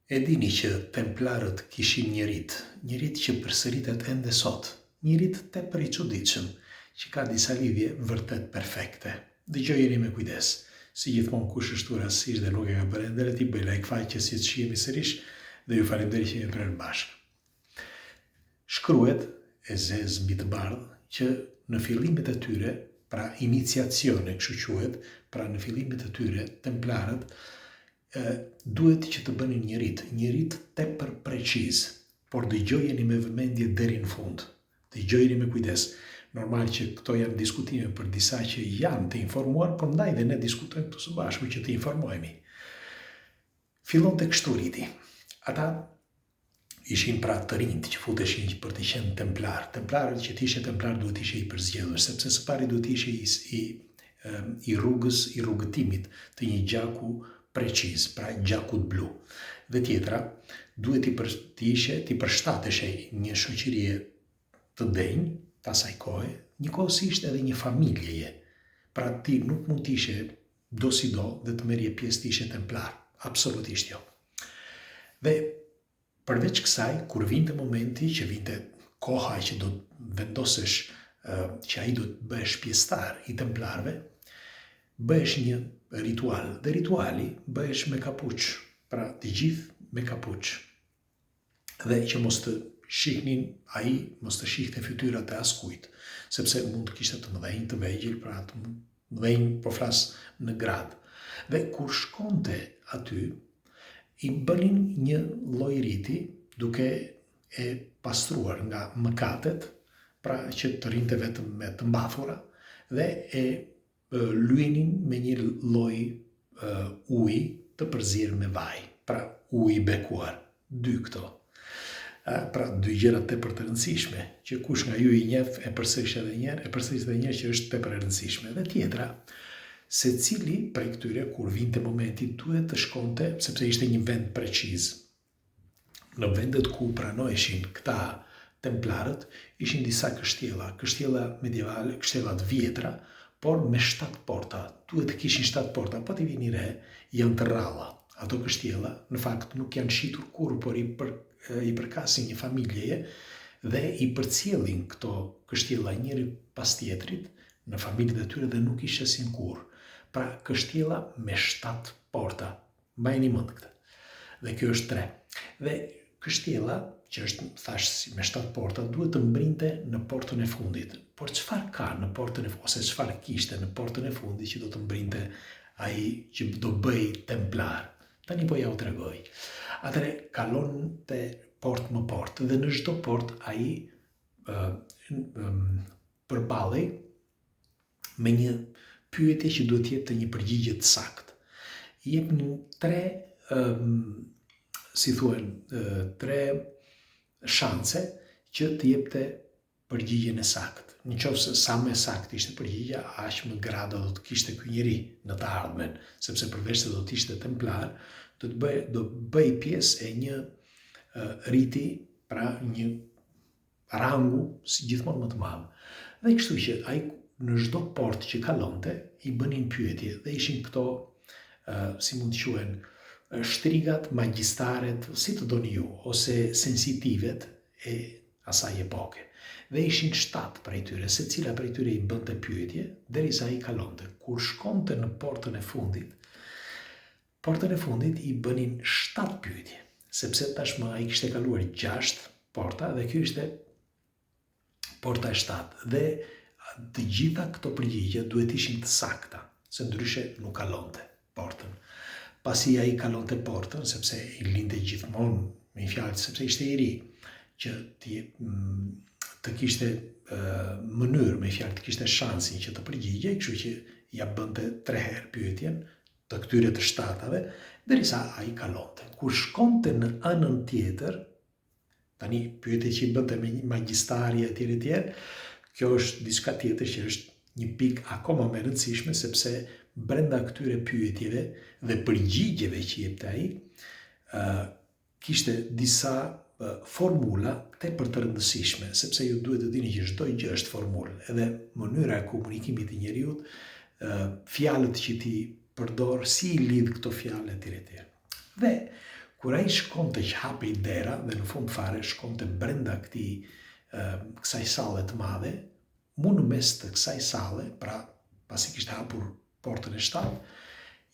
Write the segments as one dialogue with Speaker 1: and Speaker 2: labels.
Speaker 1: E dini që templarët kishin njërit që përsëritet ende sot, njërit tepër i çuditshëm, që ka disa lidhje vërtet perfekte. Dëgjojeni me kujdes. Si gjithmonë kush është rastësisht dhe nuk e ka bërë ende, le t'i bëj like faqes si të shihemi sërish dhe ju falenderoj që jemi prerë bashkë. Shkruhet e zezë mbi të bardhë që në fillimet e tyre, pra iniciacione kështu quhet, pra në fillimet e tyre templarët duhet që të bënin njërit tepër preciz, por dëgjojeni me vëmendje deri në fund. Dëgjojeni me kujdes. Normal që këto janë diskutime për disa që janë të informuar, por ndaj dhe ne diskutojmë të së bashku që të informohemi. Fillon të kështu riti. Ata ishin pra të rinjt që futeshin për të qenë templar. Templarët që t'ishe templar duhet ishe i përzgjedhur, sepse së pari duhet ishe i rrugëtimit të një gjaku preciz, pra gjakut blu. Dhe tjetra, duhet t'i përshtateshe një shoqërie të denjë, të asaj kohe, njëkohësisht edhe një familjeje. Pra ti nuk mund t'ishe do si do dhe të merje pjesë t'ishe templar. Absolutisht jo. Dhe përveç kësaj, kur vinte momenti që vinte koha që do të vendosesh që ai do të bëhesh pjesëtar i templarëve, bëhesh një ritual. Dhe rituali bëhesh me kapuç, pra të gjithë me kapuç. Dhe që mos të shihnin ai, mos të shihte fytyrat e askujt, sepse mund të kishte të mëdhenj, të vegjël, pra të mëdhenj, po flas në grad. Dhe kur shkonte aty, i bënin një lloj riti duke e pastruar nga mëkatet, pra që të rinte vetëm me të mbathura, dhe e lyenin me një lloj uji të përzierë me vaj, pra uji i bekuar. Dy këto. Pra dy gjëra tepër të rëndësishme, që kush nga ju i njeh e përsëris edhe një herë që është tepër e rëndësishme. Dhe tjetra, secili prej këtyre kur vinte momenti duhet të shkonte, sepse ishte një vend preciz. Në vendet ku pranoheshin këta templarët, ishin disa kështjella medievale, kështjella të vjetra, por me 7 porta. Duhet të kishin 7 porta, po t'i vini re, janë të rralla. Ato kështjella, në fakt, nuk janë shitur kur, por i përkasin një familjeje dhe i përcjellin këto kështjella njëri pas tjetrit në familjet e tyre dhe nuk i shesin kur. Pra, kështjella me 7 porta. Mbajini mend këtë. Dhe kjo është 3. Dhe kështjella, që është thash me 7 porta, duhet të mbrinte në portën e fundit. Por çfarë ka në portën e fundit, ose çfarë kishte në portën e fundit që do të mbrinte ai që do bëj templar? Tani po ja u tregoj. Atëre kalonte portë më portë dhe në çdo portë ai përballej me një pyetje që duhet të jepte një përgjigje të saktë. I jepnin 3 shanse që të jepte përgjigjen e saktë. Nëse sa më saktë ishte përgjigja, aq më grada do të kishte ky njeri në të ardhmen, sepse përveç se do të ishte templar, do bëj pjesë e një riti, pra një rangu si gjithmonë më të madh. Dhe kështu që ai në çdo portë që kalonte i bënin pyetje dhe ishin këto si mund të quhen shtrigat, magjistaret, si të doni ju, ose sensitivet e asaj epoke. Dhe ishin 7 prej tyre, secila prej tyre i bënte pyetje derisa ai kalonte. Kur shkonte në portën e fundit i bënin 7 pyetje, sepse tashmë ai kishte kaluar 6 porta dhe kjo ishte porta e 7. Dhe të gjitha këto përgjigje duhet ishin të sakta, se ndryshe nuk kalonte portën. Pasi ai kalonte portën, sepse i linte gjithmonë, me një fjalë, sepse ishte i ri, që të kishte mënyrë, me fjalë, të kishte shansin që të përgjigjej, kështu që ja bënte 3 herë pyetjen të këtyre të 7-ave, derisa ai kalonte. Kur shkonte në anën tjetër, tani pyetja që i bënte me magjistari etj, kjo është diçka tjetër që është një pikë akoma më e rëndësishme, sepse brenda këtyre pyetjeve dhe përgjigjeve që jepte ai, kishte disa formula tepër të rëndësishme, sepse ju duhet të dini që çdo gjë është formulë, edhe mënyra e komunikimit të njeriut, fjalët që ti përdor, si i lidh këto fjalë etj. Dhe Kur ai shkonte që hapej dera dhe në fund fare shkonte brenda kësaj sale të madhe, mu në mes të kësaj sale, pra pasi kishte hapur portën e shtatë,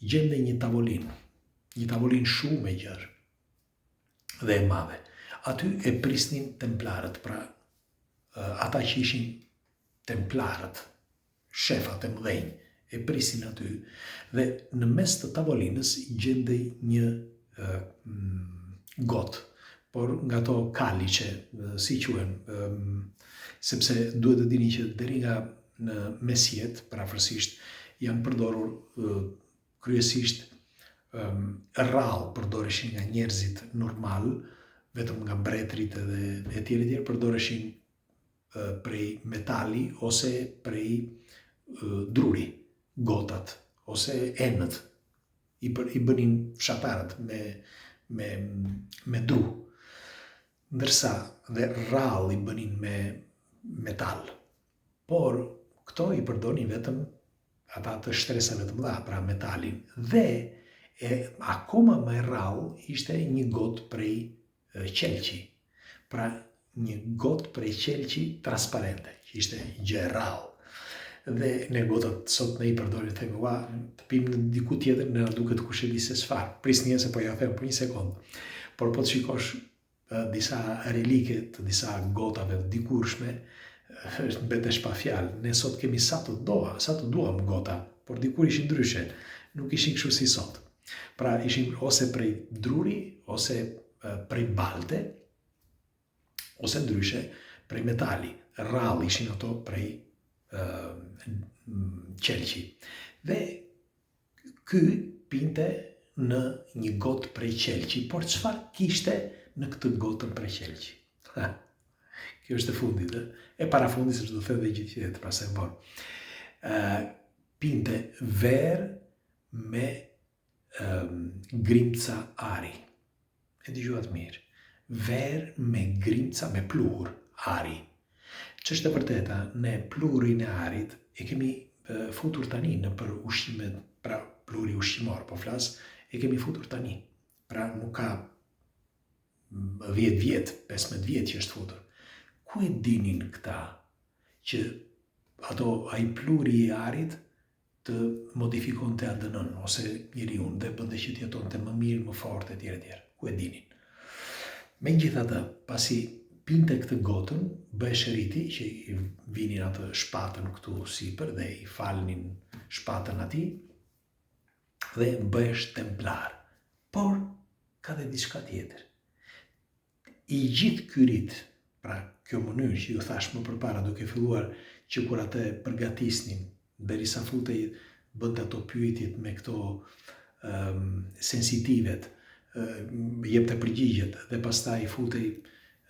Speaker 1: gjende një tavolinë shumë e gjerë dhe e madhe. Aty e prisnin templarët, pra ata që ishin templarët, shefat e mëdhenj, e prisnin aty dhe në mes të tavolinës gjendej një gotë, por nga to kaliqe, si quhen, sepse duhet të dini që deri nga në mesjet, parafërsisht, janë përdorur kryesisht rrallë përdoreshin nga njerëzit normal, vetëm nga mbretërit edhe e tjerë përdoreshin prej metali ose prej druri, gotat ose enët, i bënin fshatarët me dru, ndërsa dhe rrallë i bënin me metal. Por këto i përdonin vetëm ata të shtresave të mëdha, pra metalin. Dhe akoma më e rrallë ishte një gotë prej qelqi, pra një gotë prej qelqi transparente, që ishte gjë e rrallë. Dhe ne gotat sot ne i përdorim, themi, ua, të pim në diku tjetër, ne na duket kush e di se çfarë. Prisni se po ja them për një sekond. Por po të shikosh disa relike të disa gotave të dikurshme, mbetesh pa fjalë. Ne sot kemi sa të duam gota, por dikur ishin ndryshe, nuk ishin kështu si sot. Pra ishin ose prej druri, ose prej balte, ose ndryshe prej metali. Rrallë ishin ato prej qelqi. Dhe ky pinte në një gotë prej qelqi, por çfarë kishte në këtë gotën prej qelqi? Kjo është e fundit, e para fundit, se do të them dhe gjithë tjetër, pra se mbon. Pinte verë me grimca ari. E dëgjuat mirë. Verë me grimca, me pluhur ari. Ç'është e vërteta, ne pluhurin e arit e kemi futur tani në për ushqimet, pra pluhuri ushqimor, po flas, e kemi futur tani. Pra nuk ka 10 vjet, 15 vjet që është futur. Ku e dinin këta që ai pluhuri i arit të modifikonte ADN-n ose njeriun dhe bënte që të jetonte më mirë, më fort etj. Ku e dinin? Megjithatë, pasi pinte këtë gotën, bëhe shëriti që i vinin atë shpatën këtu sipër dhe i falnin shpatën atij dhe bëhesh templar. Por ka dhe diçka tjetër. I gjithë ky rit, pra kjo mënyrë që ju thash më përpara, duke filluar që kur atë përgatisnin, derisa futej bënte ato pyetjet me këto sensitivet, jepte përgjigjet dhe pastaj futej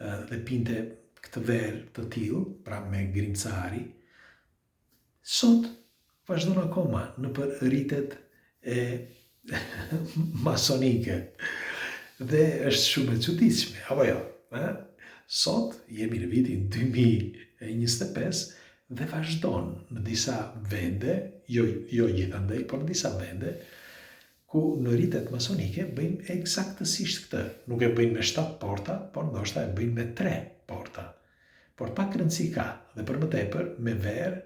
Speaker 1: dhe pinte këtë verë të tillë, pra me grimcari, sot vazhdon akoma në për rritet e masonike. Dhe është shumë e çuditshme, apo jo? Sot jemi në vitin 2025 dhe vazhdon në disa vende, jo gjithandej, por në disa vende, ku në rritet masonike bëjnë eksaktësisht këtë. Nuk e bëjnë me 7 porta, por ndoshta e bëjnë me 3 porta. Por pak rëndësi ka, dhe për më tepër me verë,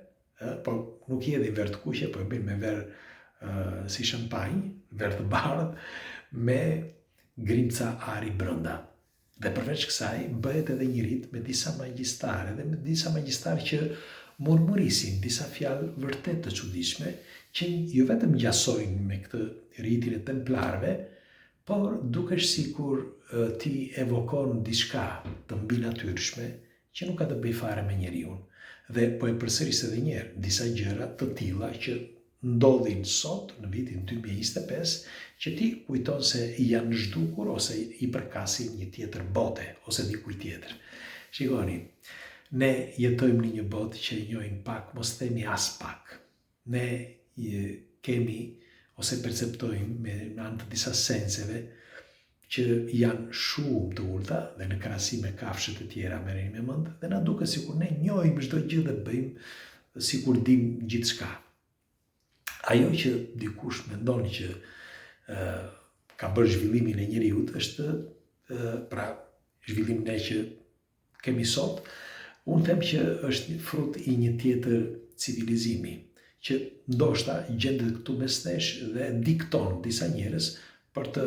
Speaker 1: por nuk i edhin verë të kuqe, po e bëjnë me verë si shampanjë, verë të bardhë, me grimca ari brenda. Dhe përveç kësaj bëhet edhe një rit me disa magjistare dhe me disa magjistarë që murmurisin disa fjalë vërtet të çuditshme, që jo vetëm ngjasojnë me këtë rritin e templarëve, por dukesh sikur ti evokon diçka të mbinatyrshme që nuk ka të bëj fare me njeriun. Dhe po e përsëris edhe një herë, disa gjëra të tilla që ndodhin sot në vitin 2025 që ti kujton se janë zhdukur ose i përkasin një tjetër bote ose dikuj tjetër. Shikoni, ne jetojmë në një botë që njohim pak, mos themi as pak. Ne kemi ose perceptojmë me anë të disa senseve që janë shumë të ulta dhe në krahasim me kafshët e tjera merreni me mend, dhe na duket sikur ne njohim çdo gjë dhe bëjmë sikur dim gjithçka. Ajo që dikush mendon që ka bërë zhvillimin e njeriut është, pra zhvillimin e që kemi sot, unë them që është frut i një tjetër civilizimi, që ndoshta gjendet këtu mes nesh dhe dikton disa njerëz për të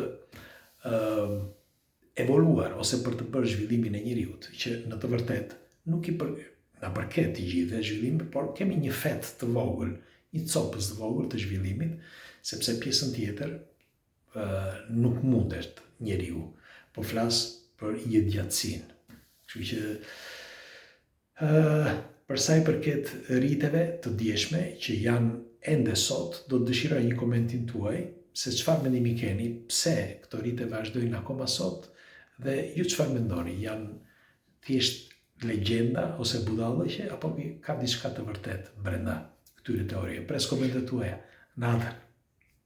Speaker 1: evoluar ose për të bërë zhvillimin e njeriut, që në të vërtet nuk na përket të gjithë zhvillimit, por kemi një fet të vogël, një copës të vogël të zhvillimit, sepse pjesën tjetër nuk mundet njeriu, po flas për jetëgjatësinë. Kështu që për sa i përket rriteve të djeshme që janë ende sot, do të dëshiroj një komentin tuaj se çfarë mendimi keni, pse këto rrite vazhdojnë akoma sot dhe ju çfarë mendoni, janë thjesht legjenda ose budallëqe apo ka diçka të vërtet brenda këtyre teorive. Pres komentet tuaja. Natën.